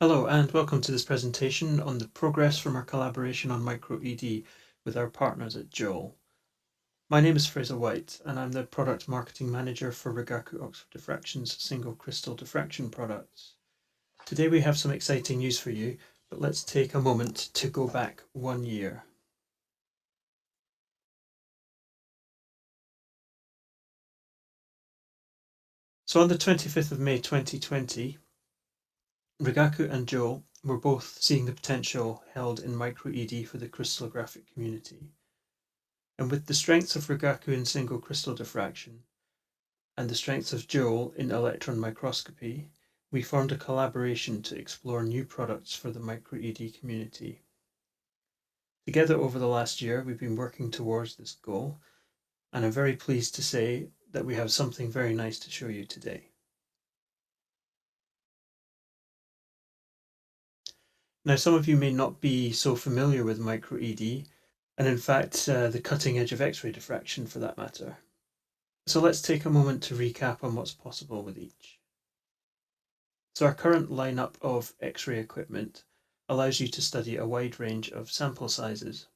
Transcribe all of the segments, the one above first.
Hello and welcome to this presentation on the progress from our collaboration on MicroED with our partners at JEOL. My name is Fraser White and I'm the Product Marketing Manager for Rigaku Oxford Diffraction's single crystal diffraction products. Today we have some exciting news for you, but let's take a moment to go back 1 year. So on the 25th of May 2020, Rigaku and JEOL were both seeing the potential held in MicroED for the crystallographic community. And with the strengths of Rigaku in single crystal diffraction and the strengths of JEOL in electron microscopy, we formed a collaboration to explore new products for the MicroED community. Together over the last year, we've been working towards this goal, and I'm very pleased to say that we have something very nice to show you today. Now, some of you may not be so familiar with MicroED, and in fact, the cutting edge of X-ray diffraction for that matter. So let's take a moment to recap on what's possible with each. So our current lineup of X-ray equipment allows you to study a wide range of sample sizes.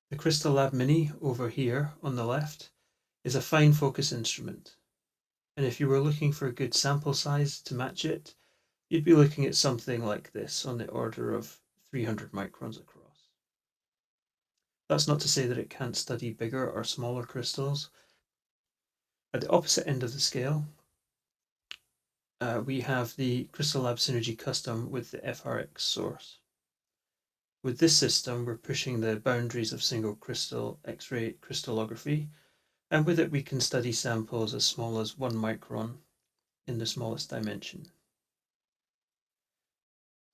The Crystal Lab Mini over here on the left is a fine focus instrument. And if you were looking for a good sample size to match it, you'd be looking at something like this on the order of 300 microns across. That's not to say that it can't study bigger or smaller crystals. At the opposite end of the scale, we have the Crystal Lab Synergy Custom with the FRX source. With this system, we're pushing the boundaries of single crystal X-ray crystallography, and with it we can study samples as small as 1 micron in the smallest dimension.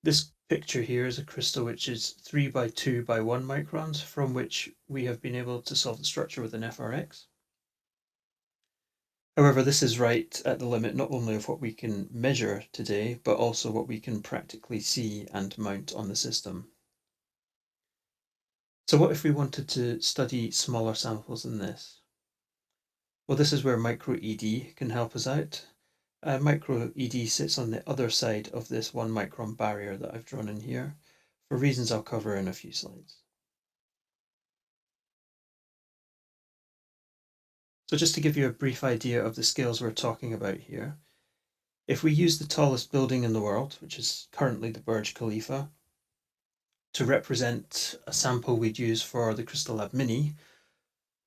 This picture here is a crystal which is 3 by 2 by 1 microns, from which we have been able to solve the structure with an FRX. However, this is right at the limit not only of what we can measure today, but also what we can practically see and mount on the system. So what if we wanted to study smaller samples than this? Well, this is where MicroED can help us out. MicroED sits on the other side of this 1 micron barrier that I've drawn in here, for reasons I'll cover in a few slides. So just to give you a brief idea of the scales we're talking about here, if we use the tallest building in the world, which is currently the Burj Khalifa, to represent a sample we'd use for the Crystal Lab Mini,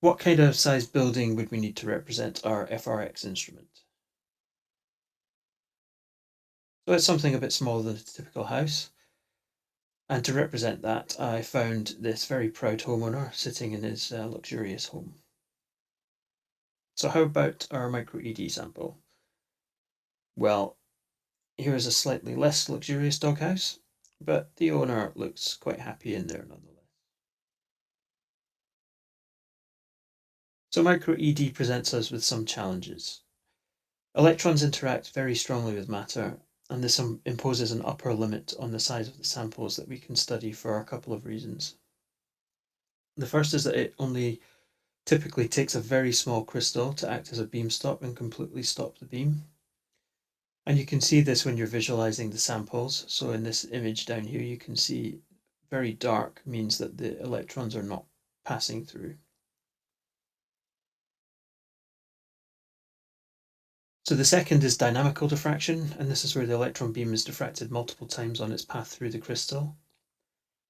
what kind of size building would we need to represent our FRX instrument? So it's something a bit smaller than a typical house. And to represent that, I found this very proud homeowner sitting in his luxurious home. So how about our MicroED sample? Well, here is a slightly less luxurious doghouse, but the owner looks quite happy in there nonetheless. So MicroED presents us with some challenges. Electrons interact very strongly with matter, and this imposes an upper limit on the size of the samples that we can study for a couple of reasons. The first is that it only typically takes a very small crystal to act as a beam stop and completely stop the beam. And you can see this when you're visualizing the samples. So in this image down here, you can see very dark means that the electrons are not passing through. So the second is dynamical diffraction, and this is where the electron beam is diffracted multiple times on its path through the crystal.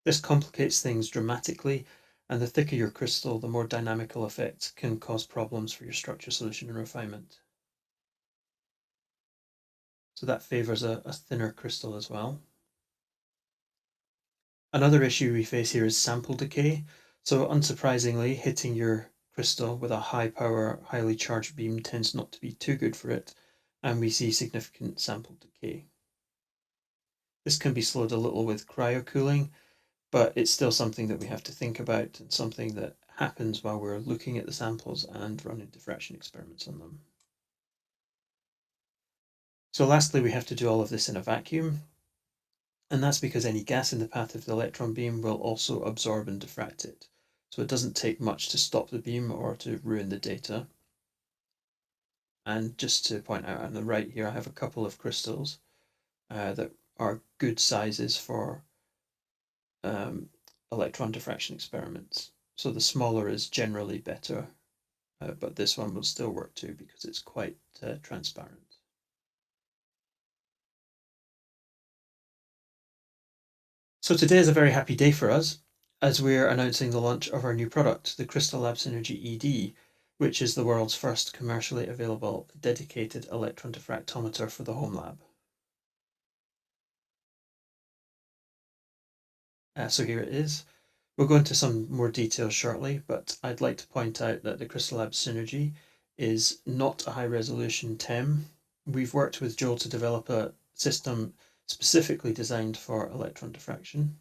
This complicates things dramatically, and the thicker your crystal, the more dynamical effects can cause problems for your structure, solution, and refinement. So that favors a thinner crystal as well. Another issue we face here is sample decay. So unsurprisingly, hitting your crystal with a high power, highly charged beam tends not to be too good for it, and we see significant sample decay. This can be slowed a little with cryocooling, but it's still something that we have to think about and something that happens while we're looking at the samples and running diffraction experiments on them. So lastly, we have to do all of this in a vacuum, and that's because any gas in the path of the electron beam will also absorb and diffract it. So it doesn't take much to stop the beam or to ruin the data. And just to point out on the right here, I have a couple of crystals that are good sizes for electron diffraction experiments. So the smaller is generally better, but this one will still work too because it's quite transparent. So today is a very happy day for us as we're announcing the launch of our new product, the Crystal Lab Synergy ED, which is the world's first commercially available dedicated electron diffractometer for the home lab. So here it is. We'll go into some more details shortly, but I'd like to point out that the Crystal Lab Synergy is not a high-resolution TEM. We've worked with JEOL to develop a system specifically designed for electron diffraction.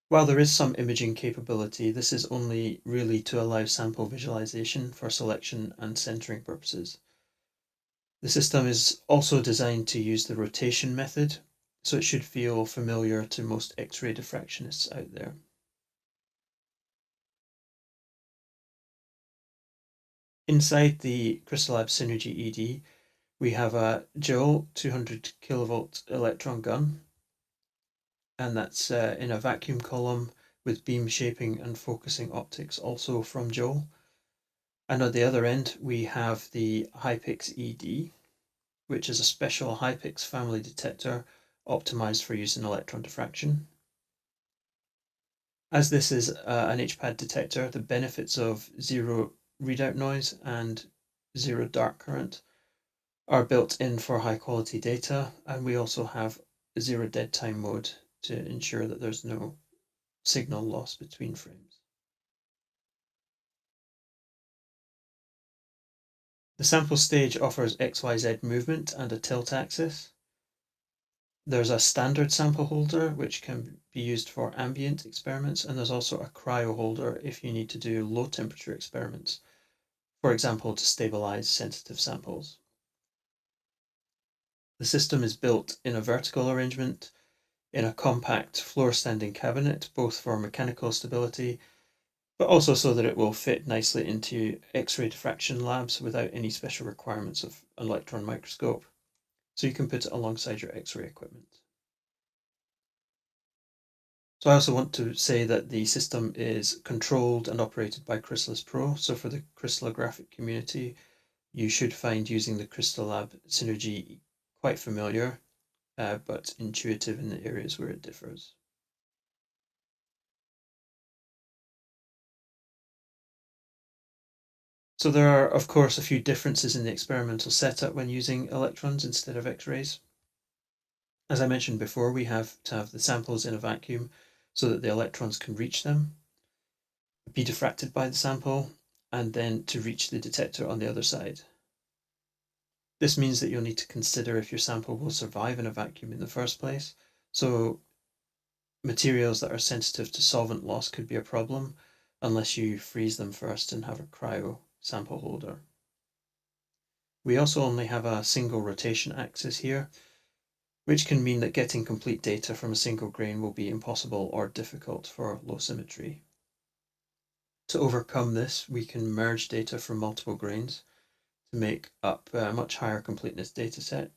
While there is some imaging capability, this is only really to allow sample visualization for selection and centering purposes. The system is also designed to use the rotation method, so it should feel familiar to most X-ray diffractionists out there. Inside the Crystal Lab Synergy ED, we have a JEOL 200 kilovolt electron gun, and that's in a vacuum column with beam shaping and focusing optics also from JEOL. And at the other end, we have the Hypix ED, which is a special Hypix family detector optimized for use in electron diffraction. As this is an HPAD detector, the benefits of zero readout noise and zero dark current are built in for high quality data, and we also have zero dead time mode to ensure that there's no signal loss between frames. The sample stage offers XYZ movement and a tilt axis. There's a standard sample holder which can be used for ambient experiments, and there's also a cryo holder if you need to do low temperature experiments, for example to stabilize sensitive samples. The system is built in a vertical arrangement in a compact floor standing cabinet, both for mechanical stability but also so that it will fit nicely into X-ray diffraction labs without any special requirements of an electron microscope. So you can put it alongside your X-ray equipment. So I also want to say that the system is controlled and operated by Chrysalis Pro. So for the crystallographic community, you should find using the Crystal Lab Synergy quite familiar, but intuitive in the areas where it differs. So there are, of course, a few differences in the experimental setup when using electrons instead of X-rays. As I mentioned before, we have to have the samples in a vacuum so that the electrons can reach them, be diffracted by the sample, and then to reach the detector on the other side. This means that you'll need to consider if your sample will survive in a vacuum in the first place. So materials that are sensitive to solvent loss could be a problem unless you freeze them first and have a cryo sample holder. We also only have a single rotation axis here, which can mean that getting complete data from a single grain will be impossible or difficult for low symmetry. To overcome this, we can merge data from multiple grains to make up a much higher completeness dataset.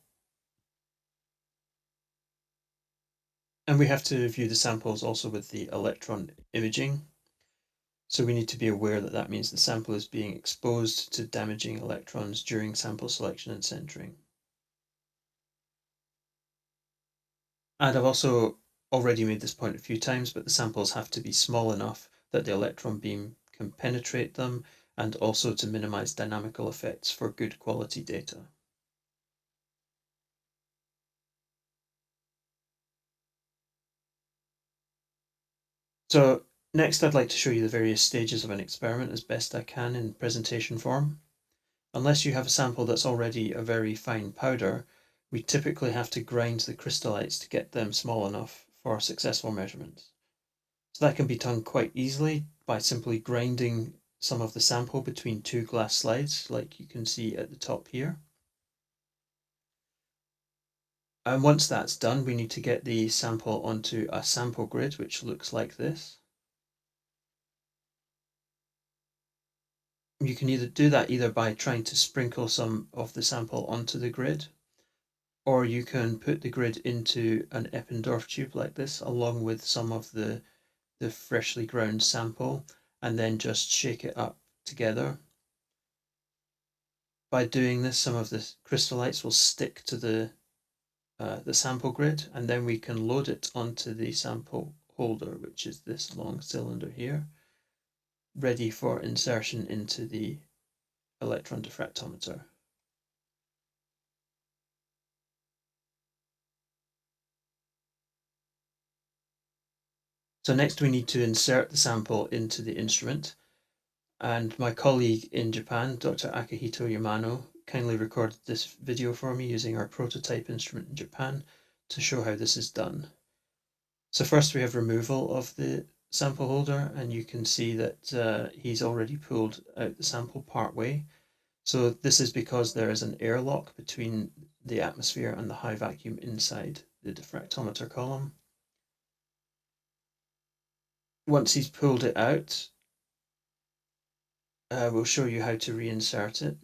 And we have to view the samples also with the electron imaging. So we need to be aware that that means the sample is being exposed to damaging electrons during sample selection and centering. And I've also already made this point a few times, but the samples have to be small enough that the electron beam can penetrate them, and also to minimize dynamical effects for good quality data. So next I'd like to show you the various stages of an experiment as best I can in presentation form. Unless you have a sample that's already a very fine powder, we typically have to grind the crystallites to get them small enough for successful measurements. So that can be done quite easily by simply grinding some of the sample between two glass slides, like you can see at the top here. And once that's done, we need to get the sample onto a sample grid, which looks like this. You can either do that either by trying to sprinkle some of the sample onto the grid, or you can put the grid into an Eppendorf tube like this, along with some of the freshly ground sample, and then just shake it up together. By doing this, some of the crystallites will stick to the sample grid, and then we can load it onto the sample holder, which is this long cylinder here, ready for insertion into the electron diffractometer. So next we need to insert the sample into the instrument, and my colleague in Japan, Dr. Akihito Yamano, kindly recorded this video for me using our prototype instrument in Japan to show how this is done. So first we have removal of the sample holder, and you can see that he's already pulled out the sample part way. So this is because there is an airlock between the atmosphere and the high vacuum inside the diffractometer column. Once he's pulled it out, we'll show you how to reinsert it.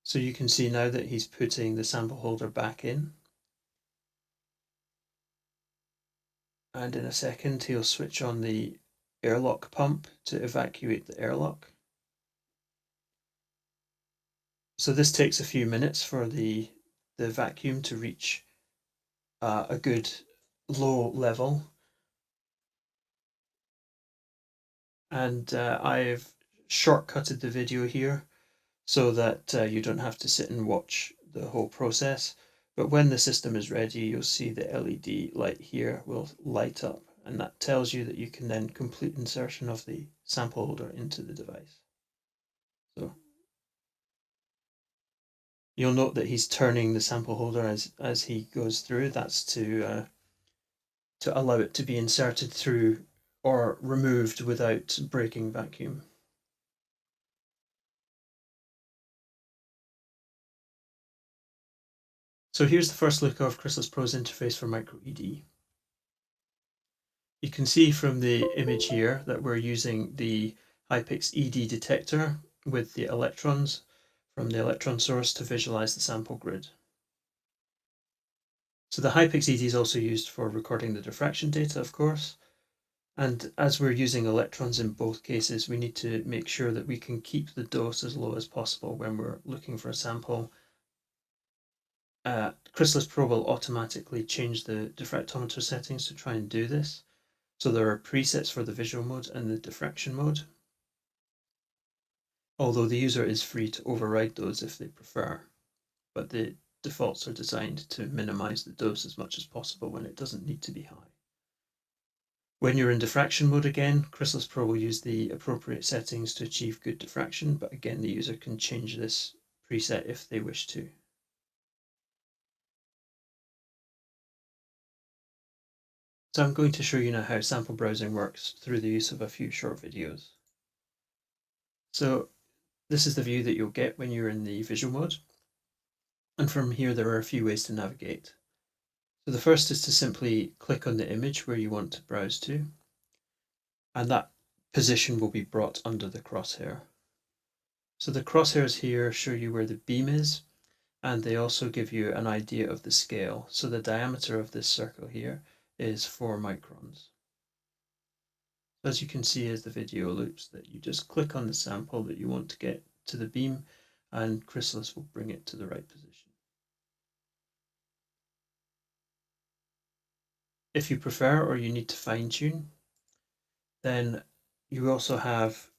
So you can see now that he's putting the sample holder back in. And in a second, he'll switch on the airlock pump to evacuate the airlock. So this takes a few minutes for the vacuum to reach a good low level. And I've shortcutted the video here so that you don't have to sit and watch the whole process. But when the system is ready, you'll see the LED light here will light up, and that tells you that you can then complete insertion of the sample holder into the device. So you'll note that he's turning the sample holder as he goes through. That's to allow it to be inserted through or removed without breaking vacuum. So here's the first look of Chrysalis Pro's interface for MicroED. You can see from the image here that we're using the Hypix ED detector with the electrons from the electron source to visualize the sample grid. So the Hypix ED is also used for recording the diffraction data, of course. And as we're using electrons in both cases, we need to make sure that we can keep the dose as low as possible when we're looking for a sample. Chrysalis Pro will automatically change the diffractometer settings to try and do this. So there are presets for the visual mode and the diffraction mode, although the user is free to override those if they prefer, but the defaults are designed to minimize the dose as much as possible when it doesn't need to be high. When you're in diffraction mode again, Chrysalis Pro will use the appropriate settings to achieve good diffraction, but again the user can change this preset if they wish to. So I'm going to show you now how sample browsing works through the use of a few short videos. So this is the view that you'll get when you're in the visual mode. And from here there are a few ways to navigate. So the first is to simply click on the image where you want to browse to, and that position will be brought under the crosshair. So the crosshairs here show you where the beam is, and they also give you an idea of the scale. So the diameter of this circle here is 4 microns. As you can see as the video loops, that you just click on the sample that you want to get to the beam, and Chrysalis will bring it to the right position. If you prefer or you need to fine tune, then you also have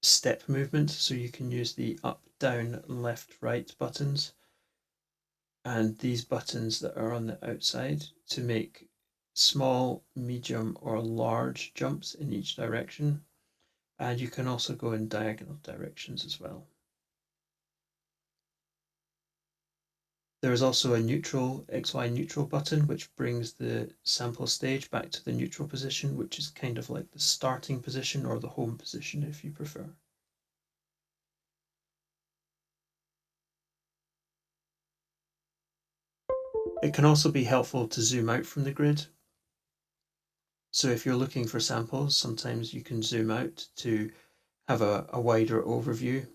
step movement, so you can use the up, down, left, right buttons and these buttons that are on the outside to make small, medium or large jumps in each direction, and you can also go in diagonal directions as well. There is also a neutral, XY neutral button, which brings the sample stage back to the neutral position, which is kind of like the starting position or the home position if you prefer. It can also be helpful to zoom out from the grid. So if you're looking for samples, sometimes you can zoom out to have a wider overview.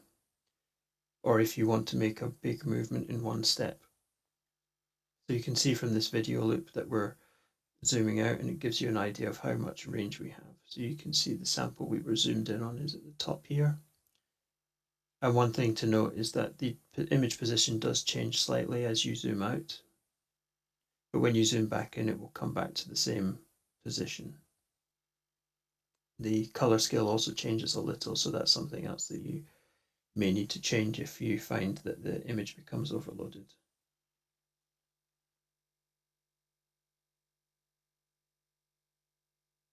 or if you want to make a big movement in one step. So you can see from this video loop that we're zooming out, and it gives you an idea of how much range we have. So you can see the sample we were zoomed in on is at the top here. And one thing to note is that the image position does change slightly as you zoom out, but when you zoom back in, it will come back to the same position. The color scale also changes a little, so that's something else that you may need to change if you find that the image becomes overloaded.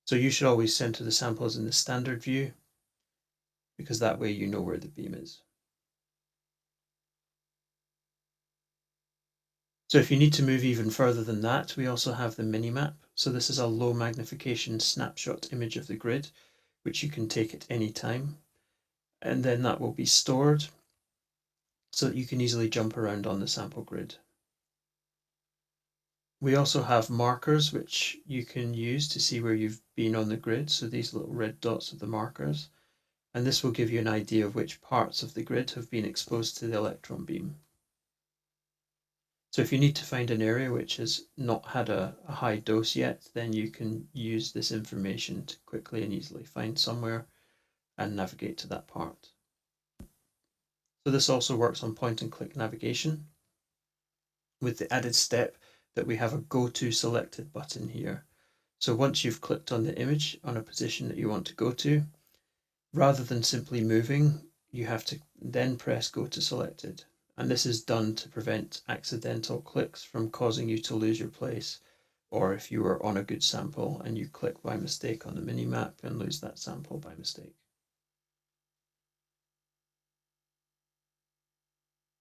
So you should always center the samples in the standard view, because that way you know where the beam is. So if you need to move even further than that, we also have the Minimap. So this is a low magnification snapshot image of the grid, which you can take at any time. And then that will be stored so that you can easily jump around on the sample grid. We also have markers which you can use to see where you've been on the grid. So these little red dots are the markers, and this will give you an idea of which parts of the grid have been exposed to the electron beam. So if you need to find an area which has not had a high dose yet, then you can use this information to quickly and easily find somewhere and navigate to that part. So this also works on point and click navigation, with the added step that we have a go to selected button here. So once you've clicked on the image on a position that you want to go to, rather than simply moving, you have to then press go to selected. And this is done to prevent accidental clicks from causing you to lose your place, or if you were on a good sample and you click by mistake on the Minimap and lose that sample by mistake.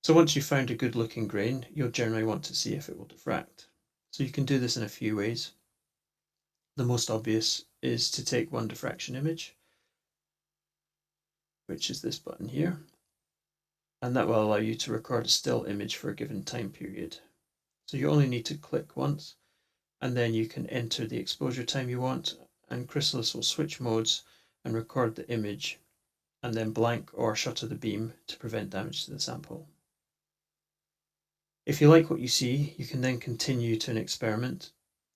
So once you've found a good looking grain, you'll generally want to see if it will diffract. So you can do this in a few ways. The most obvious is to take one diffraction image, which is this button here, and that will allow you to record a still image for a given time period. So you only need to click once, and then you can enter the exposure time you want, and Chrysalis will switch modes and record the image, and then blank or shutter the beam to prevent damage to the sample. If you like what you see, you can then continue to an experiment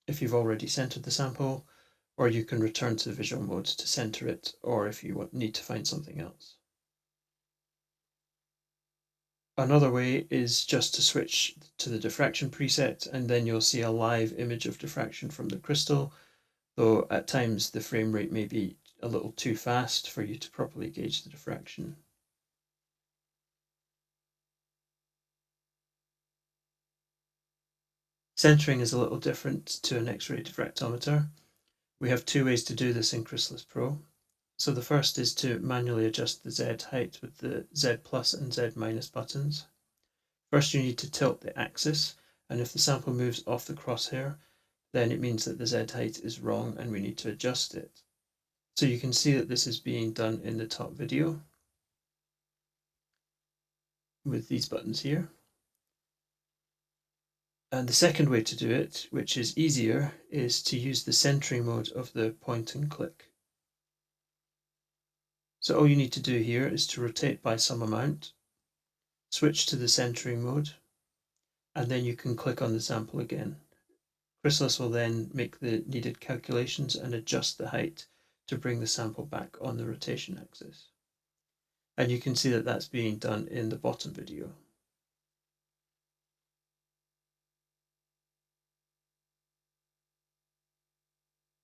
if you've already centered the sample, or you can return to the visual mode to center it, or if you need to find something else. Another way is just to switch to the diffraction preset, and then you'll see a live image of diffraction from the crystal, though at times the frame rate may be a little too fast for you to properly gauge the diffraction. Centering is a little different to an X-ray diffractometer. We have two ways to do this in Chrysalis Pro. So the first is to manually adjust the Z height with the Z plus and Z minus buttons. First you need to tilt the axis, and if the sample moves off the crosshair, then it means that the Z height is wrong and we need to adjust it. So you can see that this is being done in the top video with these buttons here. And the second way to do it, which is easier, is to use the centering mode of the point and click. So all you need to do here is to rotate by some amount, switch to the centering mode, and then you can click on the sample again. Chrysalis will then make the needed calculations and adjust the height to bring the sample back on the rotation axis. And you can see that that's being done in the bottom video.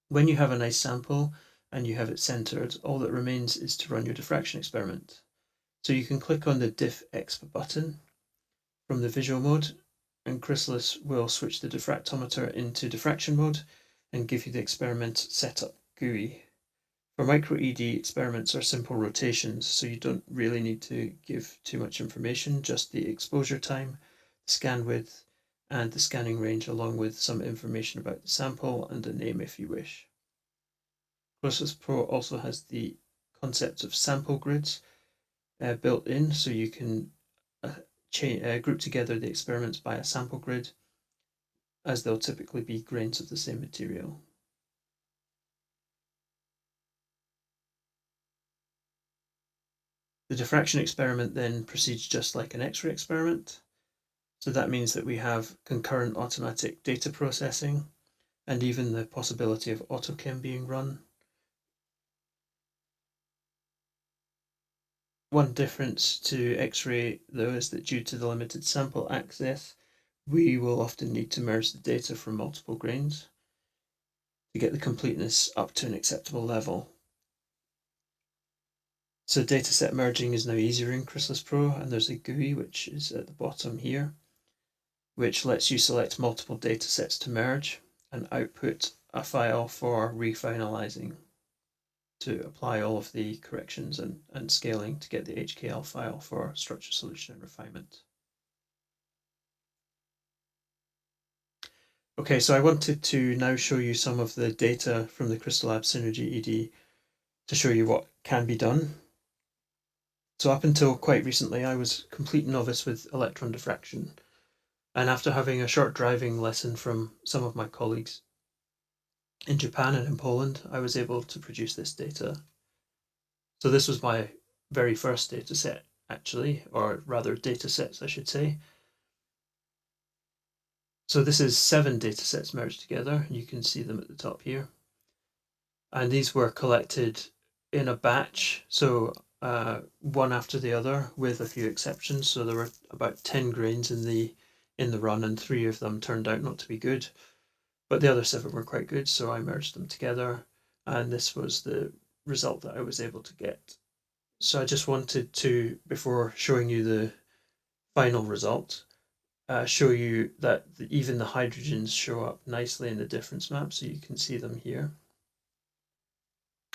When you have a nice sample and you have it centered, all that remains is to run your diffraction experiment. So you can click on the Diff Exp button from the visual mode, and Chrysalis will switch the diffractometer into diffraction mode and give you the experiment setup GUI. For MicroED, experiments are simple rotations, so you don't really need to give too much information, just the exposure time, scan width, and the scanning range, along with some information about the sample and a name if you wish. Chrysalis Pro also has the concept of sample grids built in, so you can group together the experiments by a sample grid, as they'll typically be grains of the same material. The diffraction experiment then proceeds just like an X-ray experiment. So that means that we have concurrent automatic data processing and even the possibility of AutoChem being run. One difference to X-ray, though, is that due to the limited sample access, we will often need to merge the data from multiple grains to get the completeness up to an acceptable level. So dataset merging is now easier in Chrysalis Pro, and there's a GUI which is at the bottom here, which lets you select multiple datasets to merge and output a file for refinalizing to apply all of the corrections and scaling to get the HKL file for structure, solution, and refinement. Okay, so I wanted to now show you some of the data from the Crystallab Synergy ED to show you what can be done. So up until quite recently, I was a complete novice with electron diffraction. And after having a short driving lesson from some of my colleagues in Japan and in Poland, I was able to produce this data. So this was my very first data set, actually, or rather data sets, I should say. So this is 7 data sets merged together. You can see them at the top here. And these were collected in a batch, so one after the other with a few exceptions. So there were about 10 grains in the run, and 3 of them turned out not to be good. But the other 7 were quite good, so I merged them together, and this was the result that I was able to get. So I just wanted to, before showing you the final result, show you that even the hydrogens show up nicely in the difference map, so you can see them here.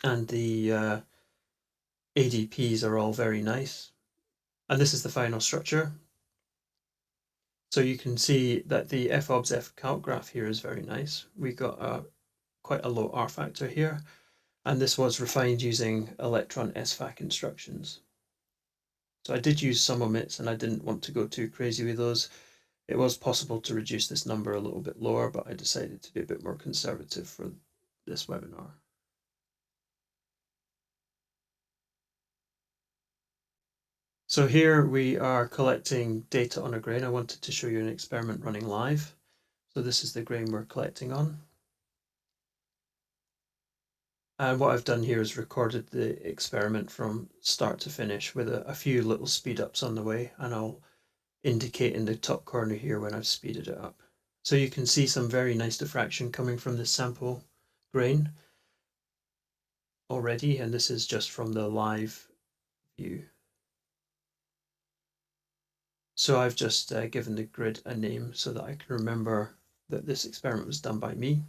And the ADPs are all very nice. And this is the final structure. So you can see that the FOBS F calc graph here is very nice. We got quite a low R factor here, and this was refined using electron SFAC instructions. So I did use some omits, and I didn't want to go too crazy with those. It was possible to reduce this number a little bit lower, but I decided to be a bit more conservative for this webinar. So here we are collecting data on a grain. I wanted to show you an experiment running live. So this is the grain we're collecting on. And what I've done here is recorded the experiment from start to finish with a few little speed ups on the way, and I'll indicate in the top corner here when I've speeded it up. So you can see some very nice diffraction coming from this sample grain already, and this is just from the live view. So I've just given the grid a name so that I can remember that this experiment was done by me.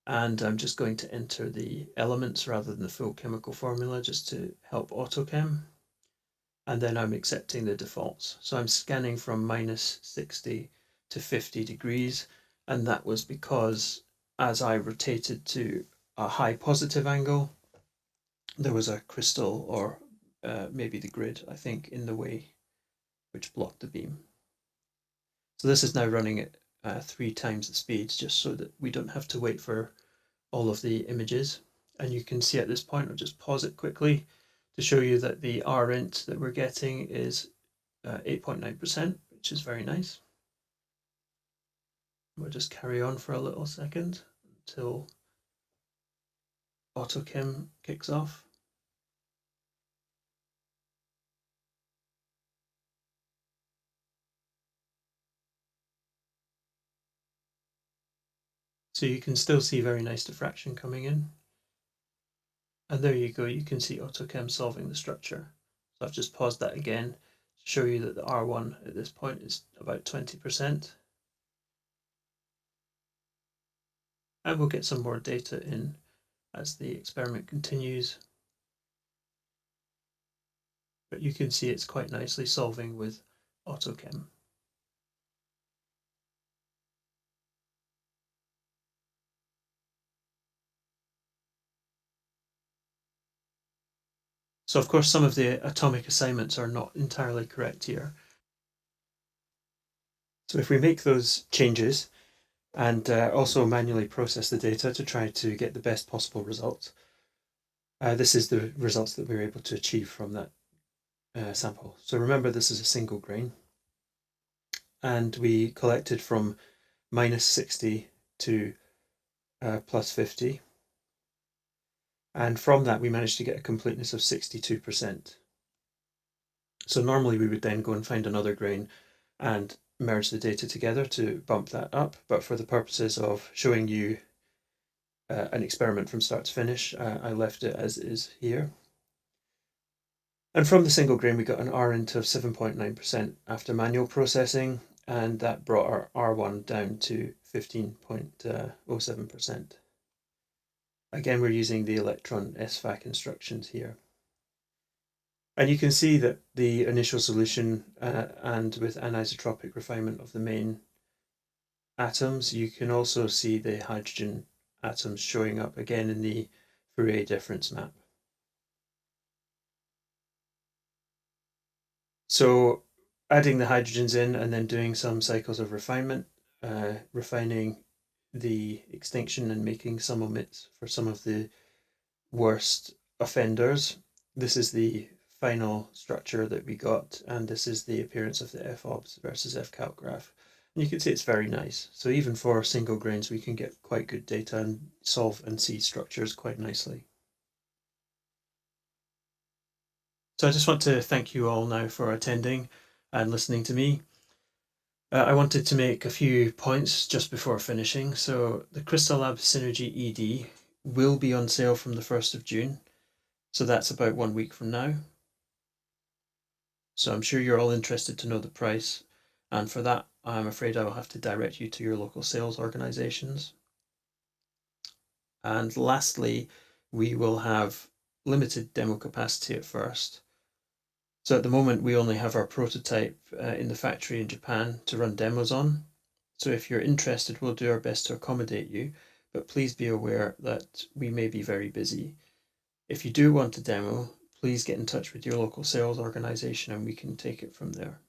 And I'm just going to enter the elements rather than the full chemical formula just to help AutoChem. And then I'm accepting the defaults. So I'm scanning from -60 to 50 degrees. And that was because as I rotated to a high positive angle, there was a crystal or maybe the grid, I think, in the way, which blocked the beam. So this is now running at 3 times the speed, just so that we don't have to wait for all of the images. And you can see at this point, I'll just pause it quickly to show you that the rint that we're getting is 8.9%, which is very nice. We'll just carry on for a little second until AutoChem kicks off. So you can still see very nice diffraction coming in. And there you go, you can see AutoChem solving the structure. So I've just paused that again to show you that the R1 at this point is about 20%. And we'll get some more data in as the experiment continues. But you can see it's quite nicely solving with AutoChem. So of course some of the atomic assignments are not entirely correct here. So if we make those changes and also manually process the data to try to get the best possible results, this is the results that we were able to achieve from that sample. So remember, this is a single grain, and we collected from minus 60 to plus 50. And from that, we managed to get a completeness of 62%. So normally we would then go and find another grain and merge the data together to bump that up. But for the purposes of showing you an experiment from start to finish, I left it as is here. And from the single grain, we got an R-int of 7.9% after manual processing, and that brought our R1 down to 15.07%. Again, we're using the electron SVAC instructions here. And you can see that the initial solution and with anisotropic refinement of the main atoms, you can also see the hydrogen atoms showing up again in the Fourier difference map. So adding the hydrogens in and then doing some cycles of refinement, refining the extinction and making some omits for some of the worst offenders. This is the final structure that we got, and this is the appearance of the FOBS versus FCalc graph. And you can see it's very nice. So even for single grains, we can get quite good data and solve and see structures quite nicely. So I just want to thank you all now for attending and listening to me. I wanted to make a few points just before finishing. So the Crystal Lab Synergy ED will be on sale from the 1st of June. So that's about 1 week from now. So I'm sure you're all interested to know the price. And for that, I'm afraid I will have to direct you to your local sales organizations. And lastly, we will have limited demo capacity at first. So at the moment, we only have our prototype in the factory in Japan to run demos on. So if you're interested, we'll do our best to accommodate you, but please be aware that we may be very busy. If you do want a demo, please get in touch with your local sales organization and we can take it from there.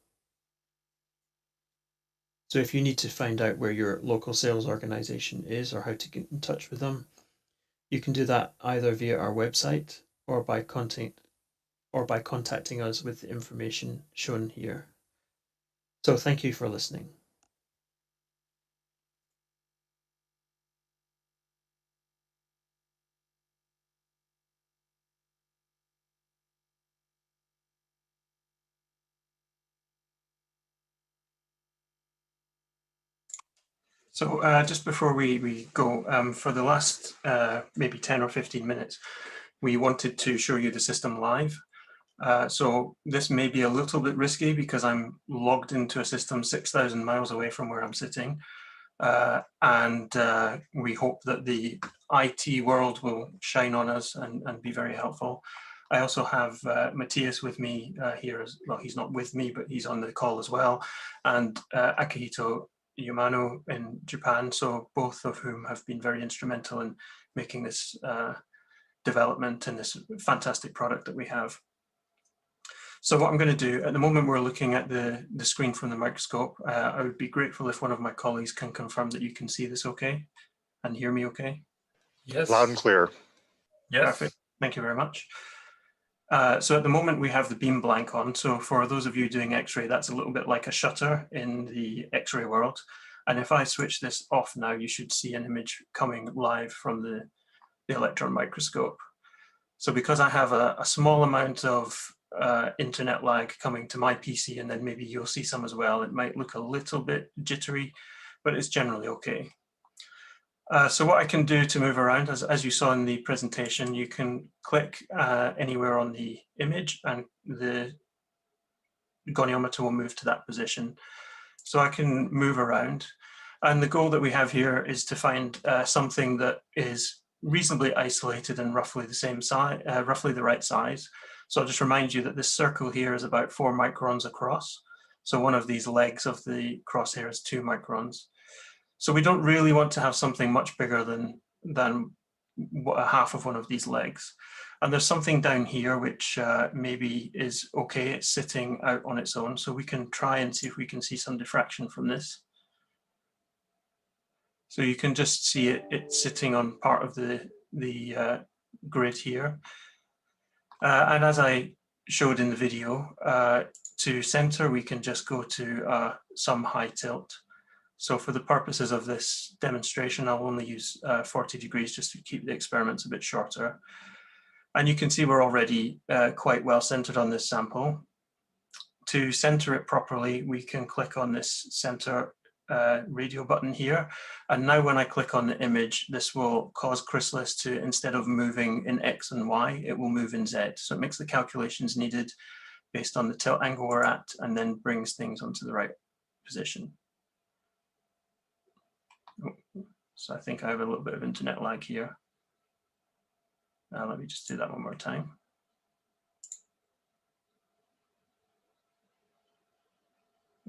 So if you need to find out where your local sales organization is or how to get in touch with them, you can do that either via our website or by contacting us with the information shown here. So thank you for listening. So just before we go, for the last maybe 10 or 15 minutes, we wanted to show you the system live. So this may be a little bit risky because I'm logged into a system 6,000 miles away from where I'm sitting. And we hope that the IT world will shine on us and be very helpful. I also have Matthias with me here as well. He's not with me, but he's on the call as well. And Akihito Yamano in Japan. So both of whom have been very instrumental in making this development and this fantastic product that we have. So what I'm going to do, at the moment we're looking at the screen from the microscope. I would be grateful if one of my colleagues can confirm that you can see this okay and hear me okay. Yes. Loud and clear. Yes. Perfect. Thank you very much. So at the moment we have the beam blank on. So for those of you doing X-ray, that's a little bit like a shutter in the X-ray world. And if I switch this off now, you should see an image coming live from the electron microscope. So because I have a small amount of internet lag coming to my PC, and then maybe you'll see some as well, it might look a little bit jittery, but it's generally okay. So what I can do to move around, as you saw in the presentation, you can click anywhere on the image and the goniometer will move to that position. So I can move around. And the goal that we have here is to find something that is reasonably isolated and roughly the same size, roughly the right size. So I'll just remind you that this circle here is about 4 microns across. So one of these legs of the crosshair is 2 microns. So we don't really want to have something much bigger than a half of one of these legs. And there's something down here which maybe is okay, it's sitting out on its own. So we can try and see if we can see some diffraction from this. So you can just see it's sitting on part of the grid here. And as I showed in the video, to center, we can just go to some high tilt. So for the purposes of this demonstration, I'll only use 40 degrees just to keep the experiments a bit shorter. And you can see we're already quite well centered on this sample. To center it properly, we can click on this center radio button here. And now when I click on the image, this will cause Chrysalis to, instead of moving in X and Y, it will move in Z. So it makes the calculations needed based on the tilt angle we're at, and then brings things onto the right position. So I think I have a little bit of internet lag here. Let me just do that one more time.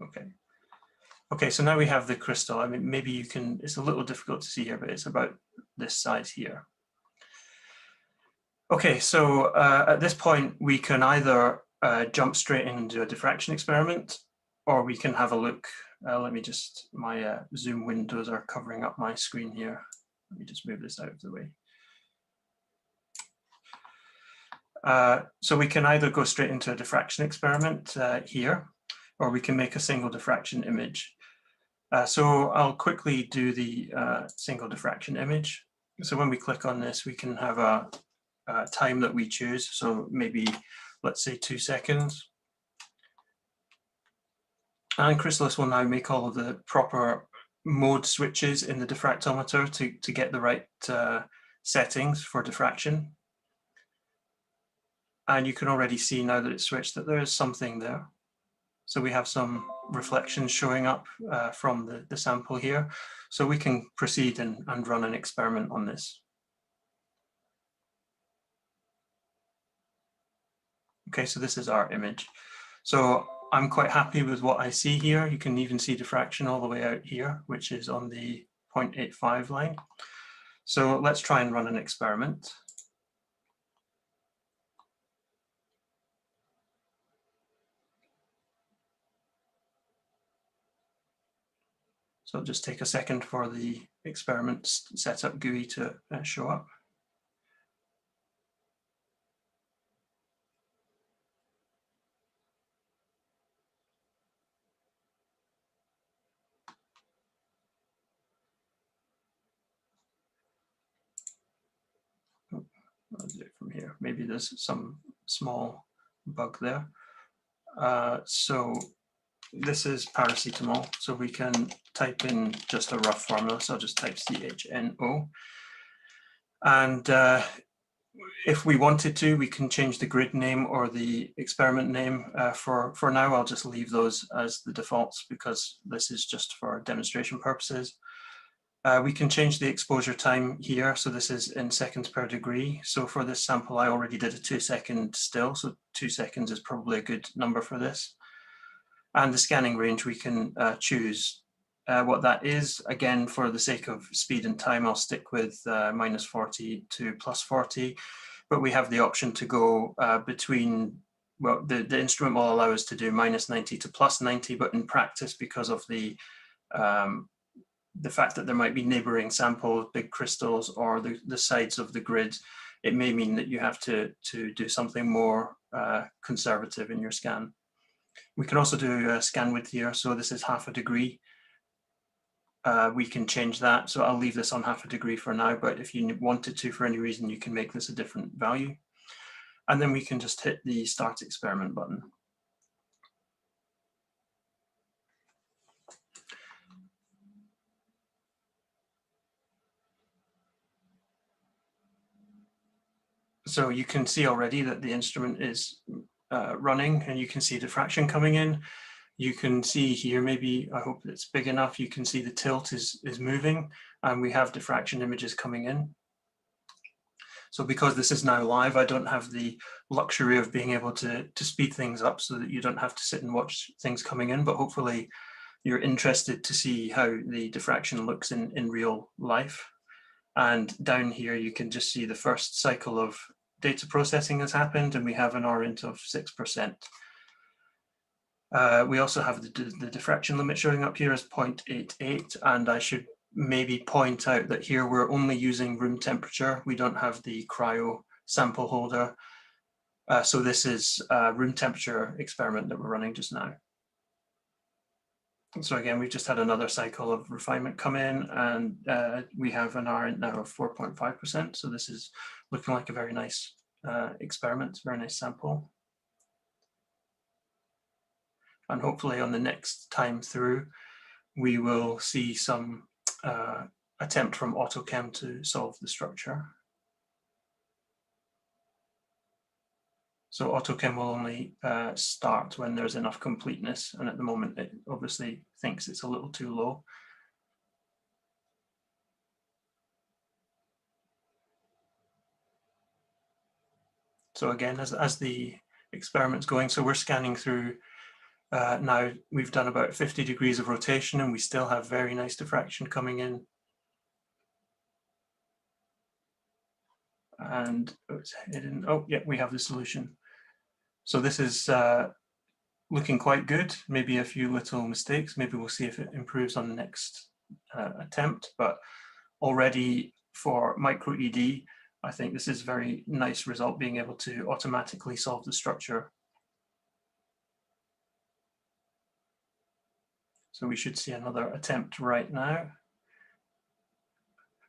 Okay. Okay, so now we have the crystal. I mean, maybe you can, it's a little difficult to see here, but it's about this size here. Okay, so at this point, we can either jump straight into a diffraction experiment, or we can have a look. Let me just, my Zoom windows are covering up my screen here. Let me just move this out of the way. So we can either go straight into a diffraction experiment here, or we can make a single diffraction image. So I'll quickly do the single diffraction image. So when we click on this, we can have a time that we choose. So maybe, let's say 2 seconds. And Chrysalis will now make all of the proper mode switches in the diffractometer to get the right settings for diffraction. And you can already see now that it's switched that there is something there. So we have some reflections showing up from the sample here. So we can proceed and run an experiment on this. Okay, so this is our image. So I'm quite happy with what I see here. You can even see diffraction all the way out here, which is on the 0.85 line. So let's try and run an experiment. So it'll just take a second for the experiment setup GUI to show up. I'll do it from here. Maybe there's some small bug there. So this is paracetamol. So we can type in just a rough formula. So I'll just type CHNO. And if we wanted to, we can change the grid name or the experiment name. For now, I'll just leave those as the defaults because this is just for demonstration purposes. We can change the exposure time here. So this is in seconds per degree. So for this sample, I already did a 2-second still. So 2 seconds is probably a good number for this. And the scanning range, we can choose what that is. Again, for the sake of speed and time, I'll stick with -40 to +40. But we have the option to go between, well, the instrument will allow us to do -90 to +90, but in practice, because of the fact that there might be neighboring samples, big crystals, or the sides of the grid, it may mean that you have to do something more conservative in your scan. We can also do a scan width here. So this is 1/2 degree. We can change that. So I'll leave this on 1/2 degree for now, but if you wanted to, for any reason, you can make this a different value. And then we can just hit the Start Experiment button. So you can see already that the instrument is running, and you can see diffraction coming in. You can see here, maybe, I hope it's big enough, you can see the tilt is moving, and we have diffraction images coming in. So because this is now live, I don't have the luxury of being able to speed things up so that you don't have to sit and watch things coming in, but hopefully you're interested to see how the diffraction looks in real life. And down here, you can just see the first cycle of data processing has happened, and we have an R-int of 6%. We also have the diffraction limit showing up here as 0.88, and I should maybe point out that here we're only using room temperature. We don't have the cryo sample holder. So this is a room temperature experiment that we're running just now. So again, we've just had another cycle of refinement come in, and we have an R now of 4.5%. So this is looking like a very nice experiment, very nice sample. And hopefully on the next time through, we will see some attempt from AutoChem to solve the structure. So AutoChem will only start when there's enough completeness, and at the moment it obviously thinks it's a little too low. So again, as the experiment's going, so we're scanning through now, we've done about 50 degrees of rotation and we still have very nice diffraction coming in. And it's hidden. Oh, yeah, we have the solution. So this is looking quite good. Maybe a few little mistakes. Maybe we'll see if it improves on the next attempt. But already for MicroED, I think this is a very nice result, being able to automatically solve the structure. So we should see another attempt right now.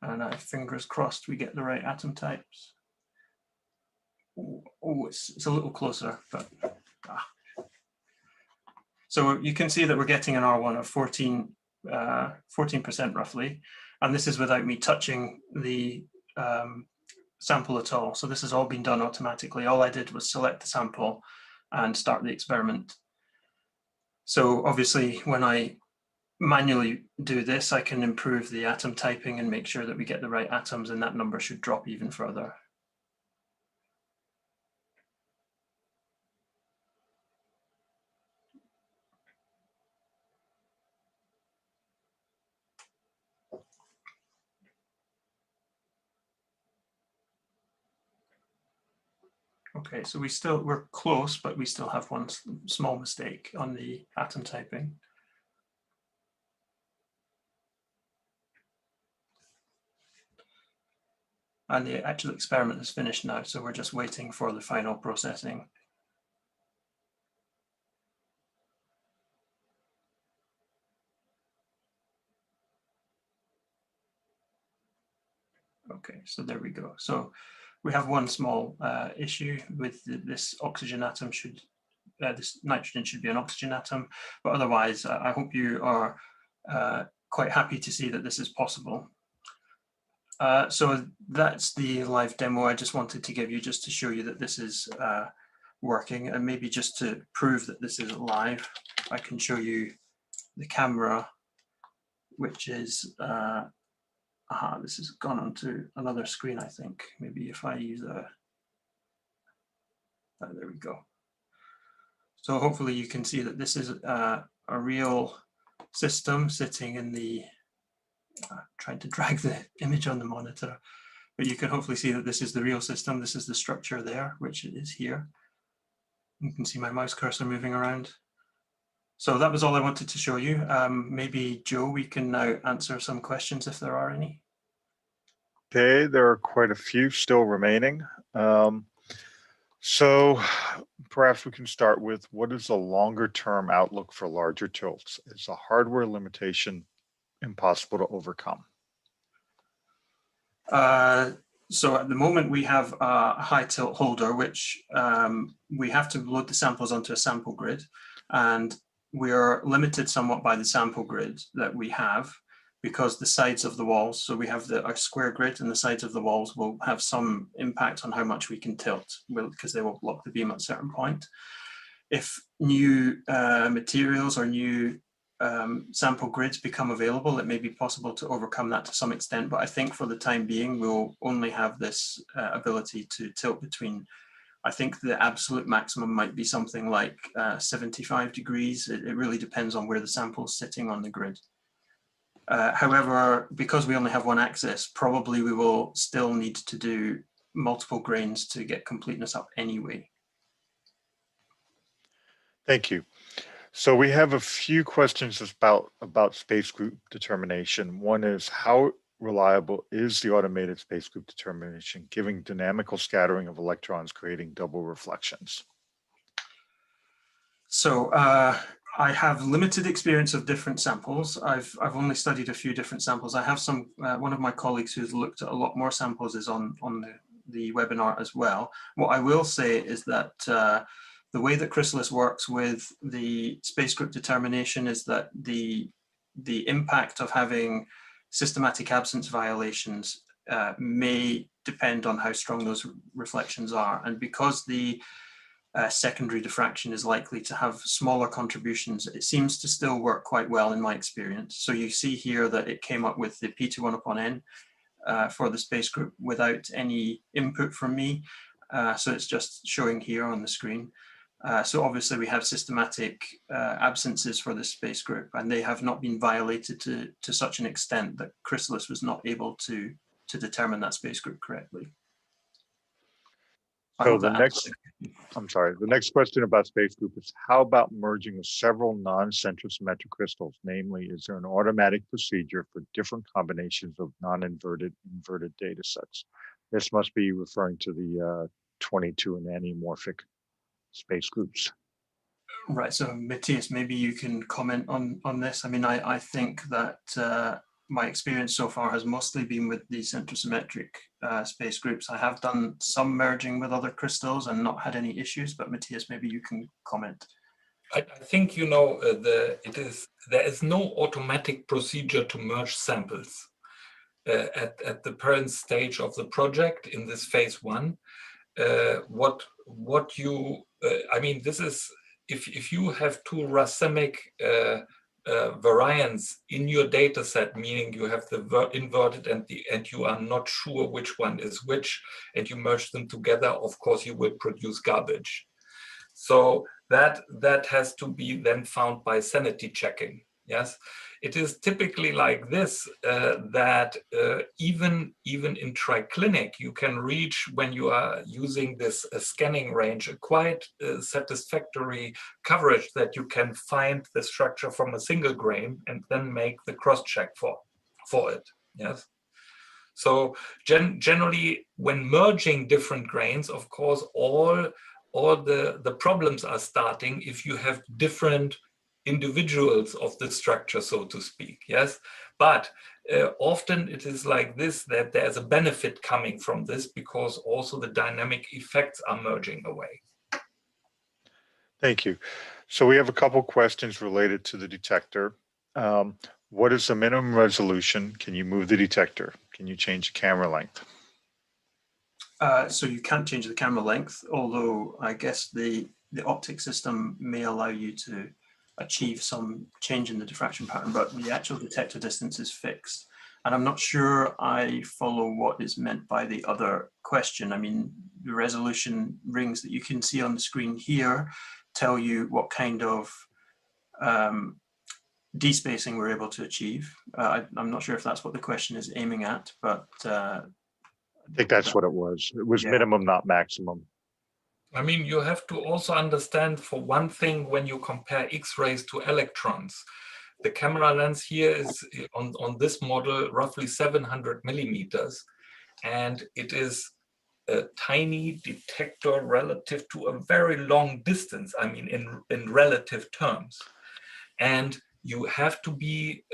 And fingers crossed we get the right atom types. Oh, it's a little closer, but So you can see that we're getting an R1 of 14% roughly, and this is without me touching the sample at all. So this has all been done automatically. All I did was select the sample and start the experiment. So obviously when I manually do this, I can improve the atom typing and make sure that we get the right atoms, and that number should drop even further. Okay, so we're close, but we still have one small mistake on the atom typing. And the actual experiment is finished now, so we're just waiting for the final processing. Okay, so there we go. So we have one small issue with this oxygen atom. This nitrogen should be an oxygen atom, but otherwise I hope you are quite happy to see that this is possible. So that's the live demo I just wanted to give you, just to show you that this is working, and maybe just to prove that this is live, I can show you the camera, which is this has gone onto another screen, I think. Maybe if I use there we go. So hopefully you can see that this is a real system sitting in the, trying to drag the image on the monitor, but you can hopefully see that this is the real system. This is the structure there, which is here. You can see my mouse cursor moving around. So that was all I wanted to show you. Maybe Joe, we can now answer some questions if there are any. Okay, there are quite a few still remaining. So perhaps we can start with, what is the longer term outlook for larger tilts? Is the hardware limitation impossible to overcome? So at the moment we have a high tilt holder, which we have to load the samples onto a sample grid, and we are limited somewhat by the sample grid that we have, because the sides of the walls, so we have our square grid, and the sides of the walls will have some impact on how much we can tilt, because they will block the beam at a certain point. If new materials or new sample grids become available, it may be possible to overcome that to some extent, but I think for the time being we'll only have this ability to tilt between, I think the absolute maximum might be something like 75 degrees. It really depends on where the sample is sitting on the grid. However, because we only have one axis, probably we will still need to do multiple grains to get completeness up anyway. Thank you. So we have a few questions about space group determination. One is, how reliable is the automated space group determination, giving dynamical scattering of electrons, creating double reflections? So I have limited experience of different samples. I've only studied a few different samples. I have some, one of my colleagues who's looked at a lot more samples is on the webinar as well. What I will say is that the way that Chrysalis works with the space group determination is that the impact of having systematic absence violations may depend on how strong those reflections are. And because the secondary diffraction is likely to have smaller contributions, it seems to still work quite well in my experience. So you see here that it came up with the P21 upon N for the space group without any input from me. So it's just showing here on the screen. So obviously we have systematic absences for this space group, and they have not been violated to such an extent that Chrysalis was not able to determine that space group correctly. So the next question about space group is, how about merging with several non-centrosymmetric crystals? Namely, is there an automatic procedure for different combinations of non-inverted inverted data sets? This must be referring to the 22 and anamorphic space groups. Right, so Matthias, maybe you can comment on this. I mean, I think that my experience so far has mostly been with the centrosymmetric space groups. I have done some merging with other crystals and not had any issues, but Matthias, maybe you can comment. I think, you know, there is no automatic procedure to merge samples at the current stage of the project in this phase one. What you I mean, this is if you have two racemic variants in your data set, meaning you have the inverted and you are not sure which one is which, and you merge them together, of course you will produce garbage. So that has to be then found by sanity checking. Yes, it is typically like this, that even in triclinic, you can reach, when you are using this scanning range, a quite satisfactory coverage that you can find the structure from a single grain and then make the cross-check for it. Yes. So generally, when merging different grains, of course, all the problems are starting if you have different individuals of the structure, so to speak. Yes, but often it is like this, that there's a benefit coming from this because also the dynamic effects are merging away. Thank you. So we have a couple questions related to the detector. What is the minimum resolution? Can you move the detector? Can you change the camera length? So you can't change the camera length, although I guess the optic system may allow you to achieve some change in the diffraction pattern, but the actual detector distance is fixed. And I'm not sure I follow what is meant by the other question. I mean, the resolution rings that you can see on the screen here tell you what kind of despacing we're able to achieve. I'm not sure if that's what the question is aiming at, but I think that's what it was. It was minimum, not maximum. I mean, you have to also understand, for one thing, when you compare X-rays to electrons, the camera lens here is on this model roughly 700 millimeters, and it is a tiny detector relative to a very long distance. I mean, in relative terms, and you have to be,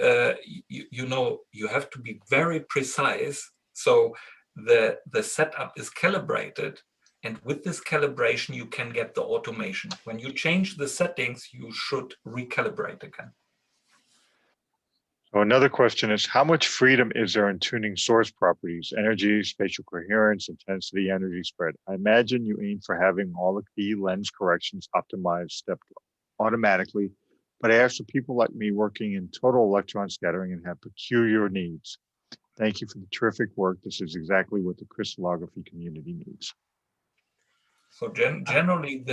you have to be very precise. So the setup is calibrated. And with this calibration, you can get the automation. When you change the settings, you should recalibrate again. So another question is, how much freedom is there in tuning source properties, energy, spatial coherence, intensity, energy spread? I imagine you aim for having all the key lens corrections optimized stepped automatically, but I ask for people like me working in total electron scattering and have peculiar needs. Thank you for the terrific work. This is exactly what the crystallography community needs. So generally,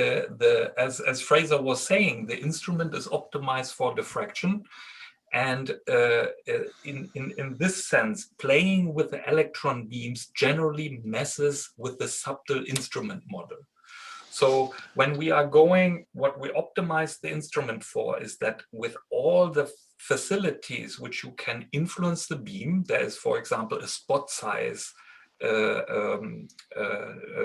as Fraser was saying, the instrument is optimized for diffraction, and in this sense, playing with the electron beams generally messes with the subtle instrument model. So when we are going, what we optimize the instrument for is that with all the facilities which you can influence the beam. There is, for example, a spot size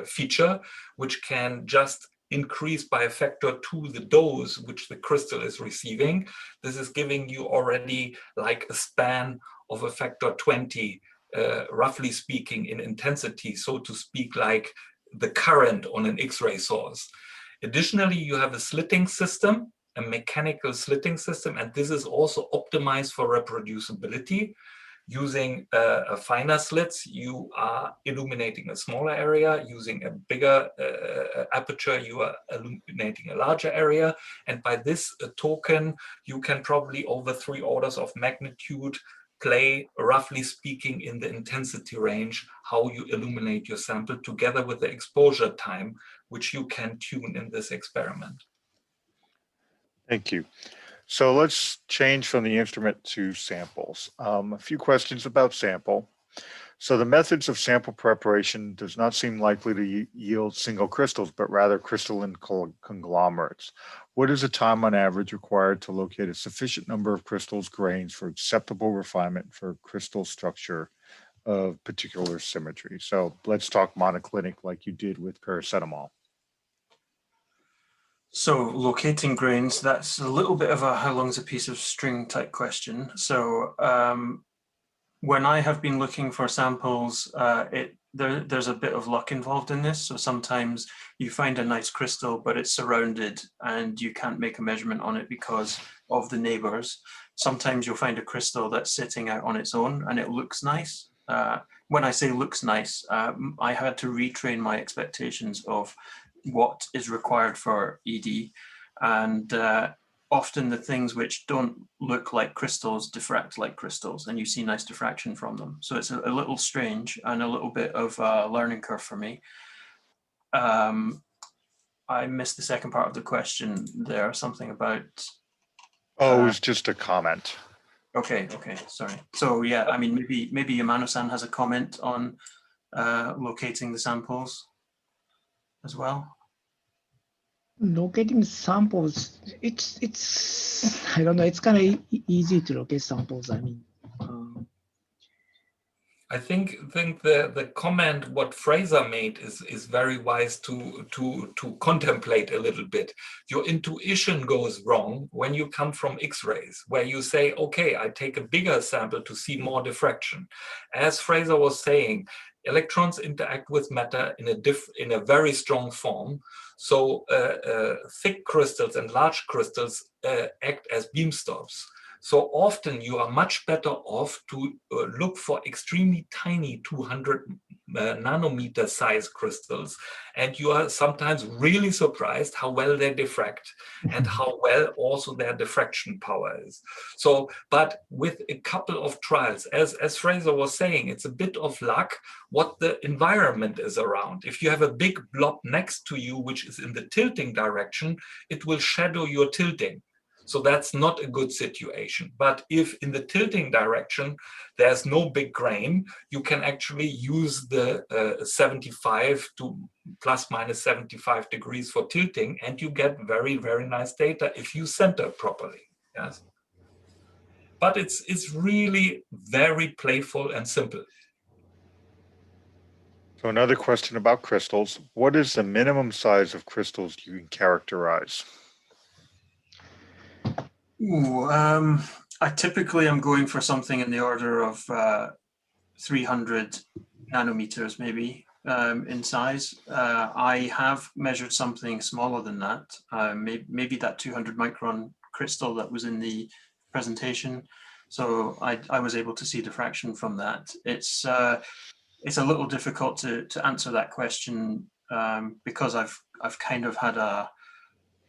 feature, which can just increase by a factor to the dose which the crystal is receiving. This is giving you already like a span of a factor 20, roughly speaking, in intensity, so to speak, like the current on an X-ray source. Additionally, you have a slitting system, a mechanical slitting system, and this is also optimized for reproducibility. Using finer slits, you are illuminating a smaller area. Using a bigger aperture, you are illuminating a larger area. And by this token, you can probably over 3 orders of magnitude play, roughly speaking, in the intensity range, how you illuminate your sample together with the exposure time, which you can tune in this experiment. Thank you. So let's change from the instrument to samples. A few questions about sample. So the methods of sample preparation does not seem likely to yield single crystals, but rather crystalline conglomerates. What is the time on average required to locate a sufficient number of crystals grains for acceptable refinement for crystal structure of particular symmetry? So let's talk monoclinic like you did with paracetamol. So locating grains, that's a little bit of a how long's a piece of string type question. So when I have been looking for samples, there's a bit of luck involved in this. So sometimes you find a nice crystal, but it's surrounded and you can't make a measurement on it because of the neighbors. Sometimes you'll find a crystal that's sitting out on its own and it looks nice. When I say looks nice, I had to retrain my expectations of what is required for ED, and often the things which don't look like crystals diffract like crystals, and you see nice diffraction from them. So it's a little strange and a little bit of a learning curve for me. I missed the second part of the question there, something about... Oh, it was just a comment. Okay, sorry. So yeah, I mean, maybe Yamano-san has a comment on locating the samples as well. Locating samples, it's I don't know, it's kind of easy to locate samples. I mean, I think the comment what Fraser made is very wise to contemplate a little bit. Your intuition goes wrong when you come from X-rays, where you say, okay, I take a bigger sample to see more diffraction. As Fraser was saying, electrons interact with matter in a very strong form. So thick crystals and large crystals act as beam stops. So often you are much better off to look for extremely tiny 200 nanometer size crystals, and you are sometimes really surprised how well they diffract and how well also their diffraction power is. So, but with a couple of trials, as Fraser was saying, it's a bit of luck what the environment is around. If you have a big blob next to you, which is in the tilting direction, it will shadow your tilting. So that's not a good situation. But if in the tilting direction, there's no big grain, you can actually use the 75 to plus minus 75 degrees for tilting, and you get very, very nice data if you center properly. Yes. But it's really very playful and simple. So another question about crystals. What is the minimum size of crystals you can characterize? Ooh, I typically am going for something in the order of 300 nanometers, maybe, in size. I have measured something smaller than that, maybe that 200 micron crystal that was in the presentation. So I was able to see diffraction from that. It's a little difficult to answer that question because I've kind of had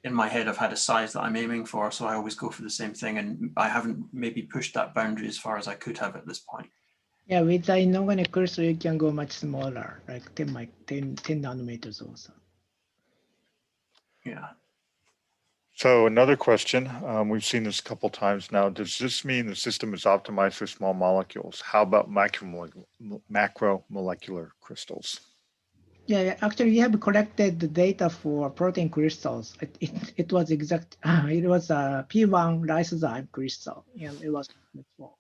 in my head, I've had a size that I'm aiming for, so I always go for the same thing, and I haven't maybe pushed that boundary as far as I could have at this point. yeah, with the inorganic crystal, you can go much smaller, like 10 nanometers also. Yeah. So another question, we've seen this a couple times now. Does this mean the system is optimized for small molecules? How about macromolecular crystals? Yeah, actually, we have collected the data for protein crystals. It was exact. It was a P1 lysozyme crystal, and it was small.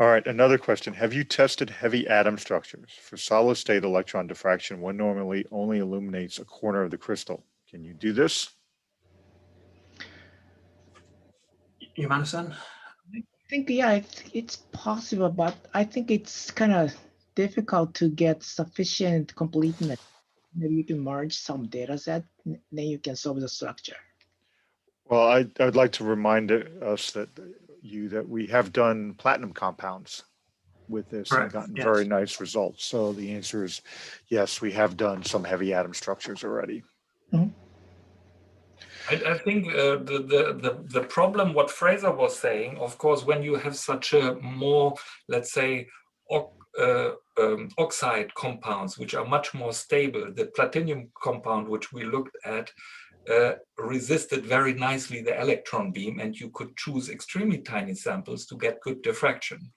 All right, another question. Have you tested heavy atom structures? For solid state electron diffraction, one normally only illuminates a corner of the crystal. Can you do this? Yamano-san? I think, yeah, it's possible, but I think it's kind of difficult to get sufficient completeness. Maybe you can merge some data set, then you can solve the structure. Well, I'd like to remind us that we have done platinum compounds with this and Correct, gotten yes. very nice results. So the answer is yes, we have done some heavy atom structures already. I think the problem, what Fraser was saying, of course, when you have such a more, let's say, oxide compounds, which are much more stable, the platinum compound, which we looked at, resisted very nicely the electron beam, and you could choose extremely tiny samples to get good diffraction.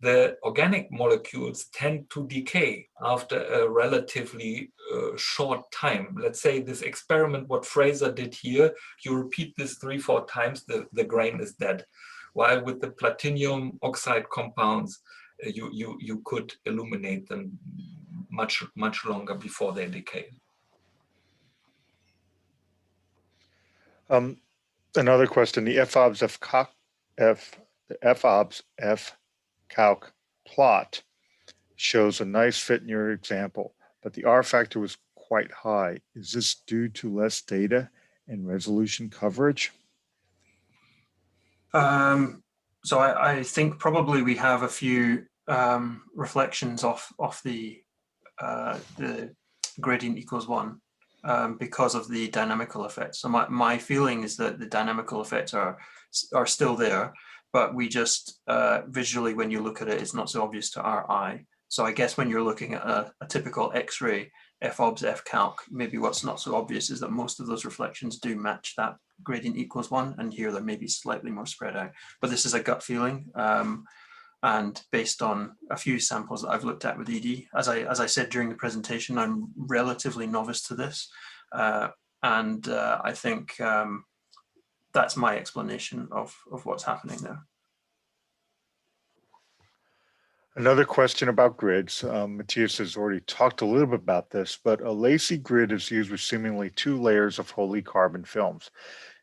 The organic molecules tend to decay after a relatively short time. Let's say this experiment, what Fraser did here, you repeat this 3-4 times, the grain is dead. While with the platinum oxide compounds, you could illuminate them much longer before they decay. Another question, the FOBS F-calc plot shows a nice fit in your example, but the R factor was quite high. Is this due to less data and resolution coverage? So I think probably we have a few reflections off the gradient equals 1 because of the dynamical effects. So my feeling is that the dynamical effects are still there, but we just visually, when you look at it, it's not so obvious to our eye. So I guess when you're looking at a typical X-ray FOBS F-calc, maybe what's not so obvious is that most of those reflections do match that gradient equals 1, and here they're maybe slightly more spread out. But this is a gut feeling. And based on a few samples that I've looked at with ED, as I said during the presentation, I'm relatively novice to this. And I think that's my explanation of what's happening there. Another question about grids. Matthias has already talked a little bit about this, but a lacy grid is used with seemingly 2 layers of holy carbon films.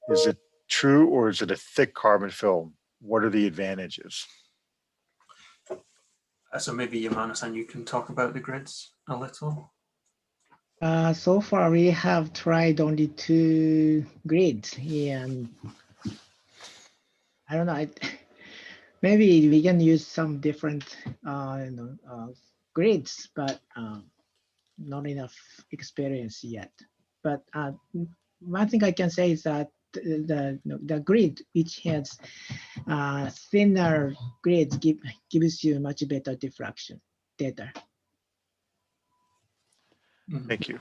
Is it true, or is it a thick carbon film? What are the advantages? So maybe Yamano-san, you can talk about the grids a little. So far, we have tried only 2 grids, and I don't know. Maybe we can use some different grids, but not enough experience yet. But one thing I can say is that the grid, which has thinner grids, gives you much better diffraction data. Thank you.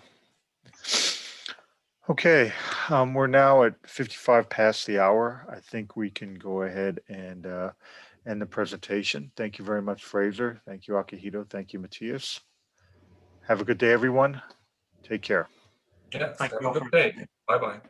Okay, we're now at 55 past the hour. I think we can go ahead and end the presentation. Thank you very much, Fraser. Thank you, Akihito. Thank you, Matthias. Have a good day, everyone. Take care. Yes, Thank have you a all good for day. Bye-bye.